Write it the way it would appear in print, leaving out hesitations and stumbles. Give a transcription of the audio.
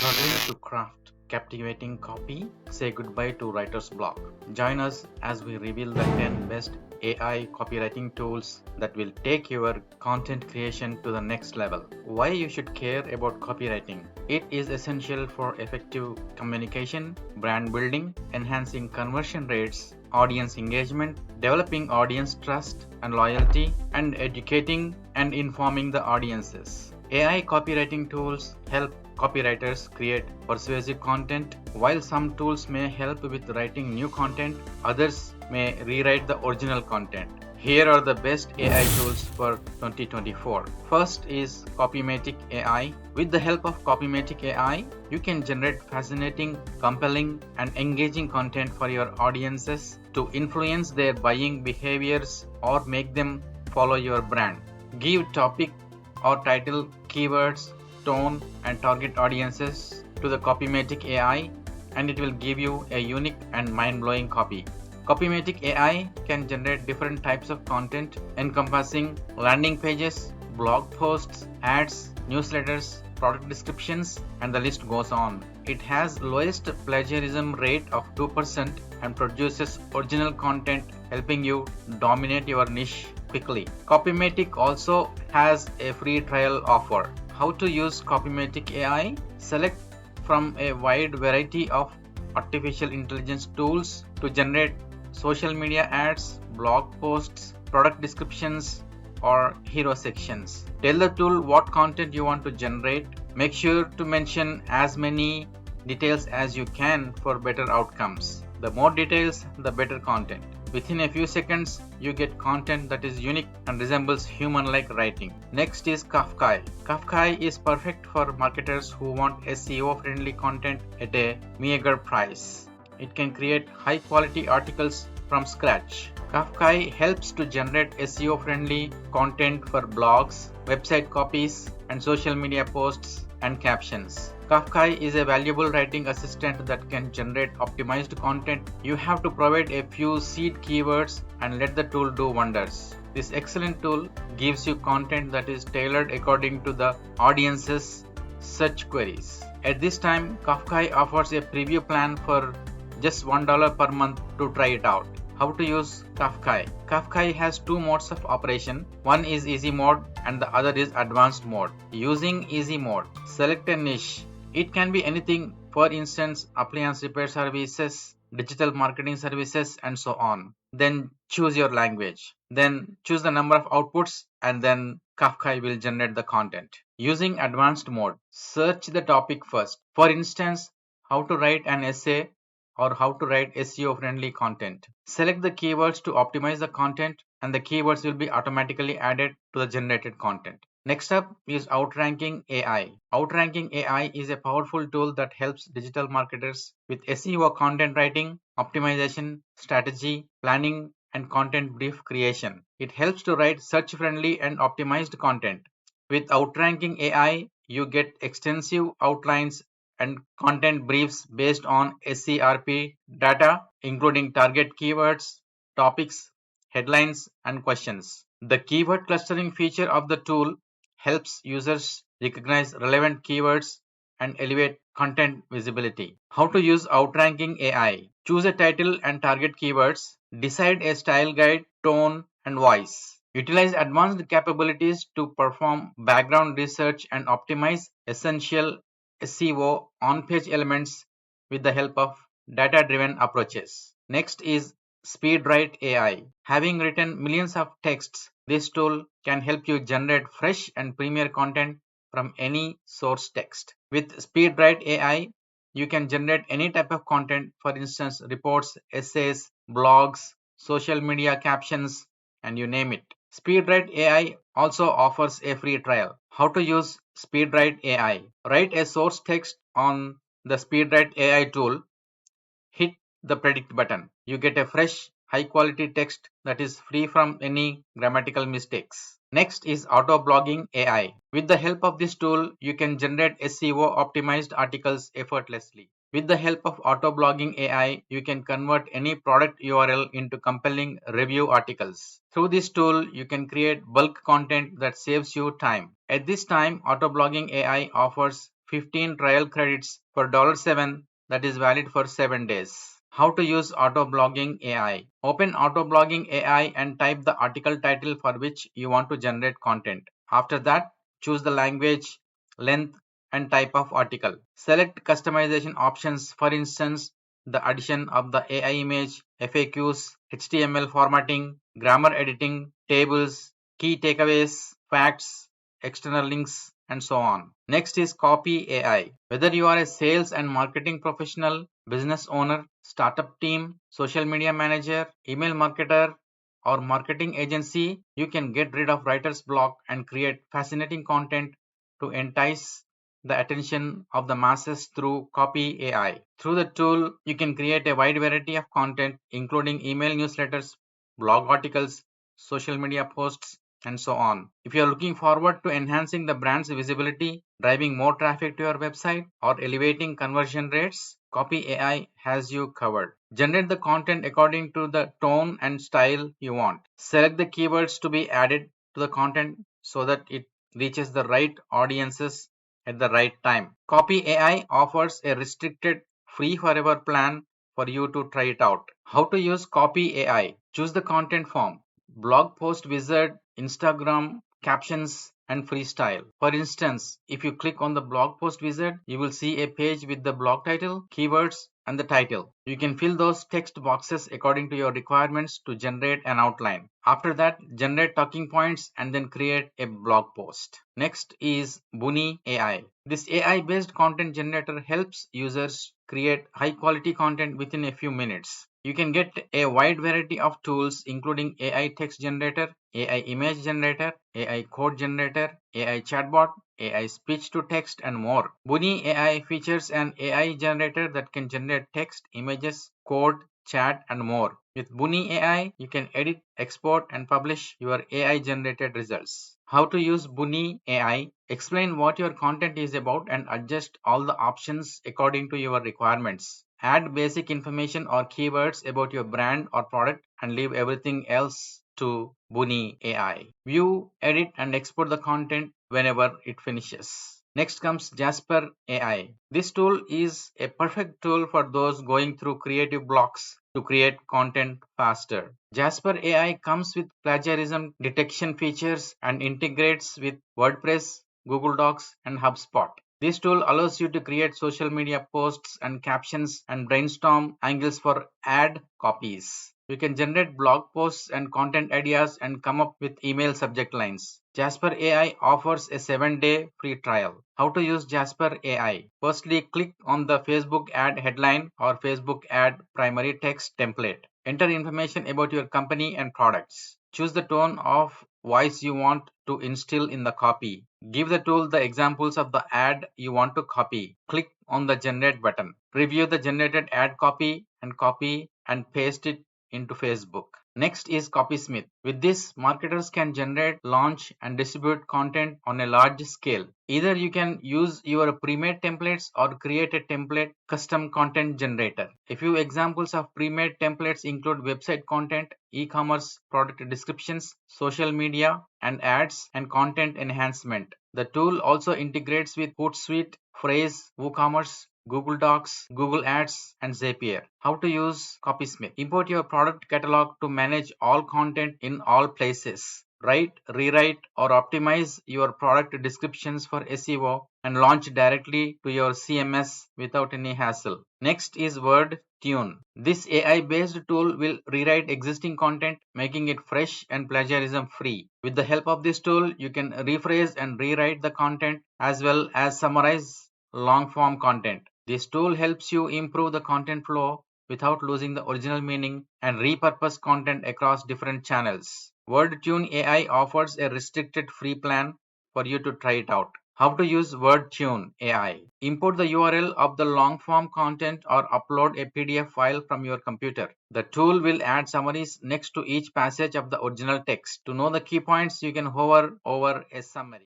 Struggling to craft captivating copy? Say goodbye to writer's block. Join us as we reveal the 10 best AI copywriting tools that will take your content creation to the next level. Why you should care about copywriting? It is essential for effective communication, brand building, enhancing conversion rates, audience engagement, developing audience trust and loyalty, and educating and informing the audiences. AI copywriting tools help copywriters create persuasive content. While some tools may help with writing new content, others may rewrite the original content. Here are the best AI tools for 2024. First is Copymatic AI. With the help of Copymatic AI, you can generate fascinating, compelling, and engaging content for your audiences to influence their buying behaviors or make them follow your brand. Give topic or title, keywords, tone, and target audiences to the Copymatic AI, and it will give you a unique and mind-blowing copy. Copymatic AI can generate different types of content encompassing landing pages, blog posts, ads, newsletters, product descriptions, and the list goes on. It has lowest plagiarism rate of 2% and produces original content, helping you dominate your niche quickly. Copymatic also has a free trial offer. How to use Copymatic AI? Select from a wide variety of artificial intelligence tools to generate social media ads, blog posts, product descriptions, or hero sections. Tell the tool what content you want to generate. Make sure to mention as many details as you can for better outcomes. The more details, the better content. Within a few seconds, you get content that is unique and resembles human-like writing. Next is KafKai. KafKai is perfect for marketers who want SEO-friendly content at a meager price. It can create high-quality articles from scratch. KafKai helps to generate SEO-friendly content for blogs, website copies, and social media posts and captions. KafKai is a valuable writing assistant that can generate optimized content. You have to provide a few seed keywords and let the tool do wonders. This excellent tool gives you content that is tailored according to the audience's search queries. At this time, KafKai offers a preview plan for just $1 per month to try it out. How to use KafKai? KafKai has two modes of operation. One is easy mode and the other is advanced mode. Using easy mode, select a niche. It can be anything, for instance, appliance repair services, digital marketing services, and so on. Then choose your language. Then choose the number of outputs, and then KafKai will generate the content. Using advanced mode, search the topic first. For instance, how to write an essay or how to write SEO-friendly content. Select the keywords to optimize the content, and the keywords will be automatically added to the generated content. Next up is Outranking AI. Outranking AI is a powerful tool that helps digital marketers with SEO content writing, optimization, strategy, planning, and content brief creation. It helps to write search-friendly and optimized content. With Outranking AI, you get extensive outlines and content briefs based on SERP data, including target keywords, topics, headlines, and questions. The keyword clustering feature of the tool helps users recognize relevant keywords and elevate content visibility. How to use Outranking AI? Choose a title and target keywords. Decide a style guide, tone, and voice. Utilize advanced capabilities to perform background research and optimize essential SEO on-page elements with the help of data-driven approaches. Next is Speedwrite AI. Having written millions of texts, this tool can help you generate fresh and premier content from any source text. With Speedwrite AI, you can generate any type of content, for instance, reports, essays, blogs, social media captions, and you name it. Speedwrite AI also offers a free trial. How to use Speedwrite AI? Write a source text on the Speedwrite AI tool. Hit the predict button. You get a fresh, high quality text that is free from any grammatical mistakes. Next is Autoblogging AI. With the help of this tool, you can generate SEO optimized articles effortlessly. With the help of Autoblogging AI, you can convert any product URL into compelling review articles. Through this tool, you can create bulk content that saves you time. At this time, Autoblogging AI offers 15 trial credits for $7 that is valid for 7 days. How to use Autoblogging AI. Open Autoblogging AI and type the article title for which you want to generate content. After that, choose the language, length, and type of article. Select customization options, for instance, the addition of the AI image, FAQs, HTML formatting, grammar editing, tables, key takeaways, facts, external links, and so on. Next is Copy AI. Whether you are a sales and marketing professional, business owner, startup team, social media manager, email marketer, or marketing agency, you can get rid of writer's block and create fascinating content to entice the attention of the masses through Copy AI. Through the tool, you can create a wide variety of content, including email newsletters, blog articles, social media posts, and so on. If you are looking forward to enhancing the brand's visibility, driving more traffic to your website, or elevating conversion rates, Copy AI has you covered. Generate the content according to the tone and style you want. Select the keywords to be added to the content so that it reaches the right audiences at the right time. Copy AI offers a restricted free forever plan for you to try it out. How to use Copy AI? Choose the content form: blog post wizard, Instagram, captions, and freestyle. For instance, if you click on the blog post wizard, you will see a page with the blog title, keywords, and the title. You can fill those text boxes according to your requirements to generate an outline. After that, generate talking points and then create a blog post. Next is Buni AI. This AI based content generator helps users create high quality content within a few minutes. You can get a wide variety of tools including AI text generator, AI image generator, AI code generator, AI chatbot, AI speech to text, and more. Buni AI features an AI generator that can generate text, images, code, chat, and more. With Buni AI, you can edit, export, and publish your AI generated results. How to use Buni AI? Explain what your content is about and adjust all the options according to your requirements. Add basic information or keywords about your brand or product and leave everything else to Buni AI. View, edit, and export the content whenever it finishes. Next comes Jasper AI. This tool is a perfect tool for those going through creative blocks to create content faster. Jasper AI comes with plagiarism detection features and integrates with WordPress, Google Docs, and HubSpot. This tool allows you to create social media posts and captions and brainstorm angles for ad copies. You can generate blog posts and content ideas and come up with email subject lines. Jasper AI offers a 7-day free trial. How to use Jasper AI? Firstly, click on the Facebook ad headline or Facebook ad primary text template. Enter information about your company and products. Choose the tone of voice you want to instill in the copy. Give the tool the examples of the ad you want to copy. Click on the generate button. Preview the generated ad copy and paste it into Facebook. Next is Copysmith. With this, marketers can generate, launch, and distribute content on a large scale. Either you can use your pre-made templates or create a template custom content generator. A few examples of pre-made templates include website content, e-commerce product descriptions, social media and ads, and content enhancement. The tool also integrates with Hootsuite, Phrase, WooCommerce, Google Docs, Google Ads, and Zapier. How to use Copysmith. Import your product catalog to manage all content in all places. Write, rewrite, or optimize your product descriptions for SEO and launch directly to your CMS without any hassle. Next is Wordtune. This AI-based tool will rewrite existing content, making it fresh and plagiarism-free. With the help of this tool, you can rephrase and rewrite the content as well as summarize long-form content. This tool helps you improve the content flow without losing the original meaning and repurpose content across different channels. Wordtune AI offers a restricted free plan for you to try it out. How to use Wordtune AI. Import the URL of the long form content or upload a PDF file from your computer. The tool will add summaries next to each passage of the original text. To know the key points, you can hover over a summary.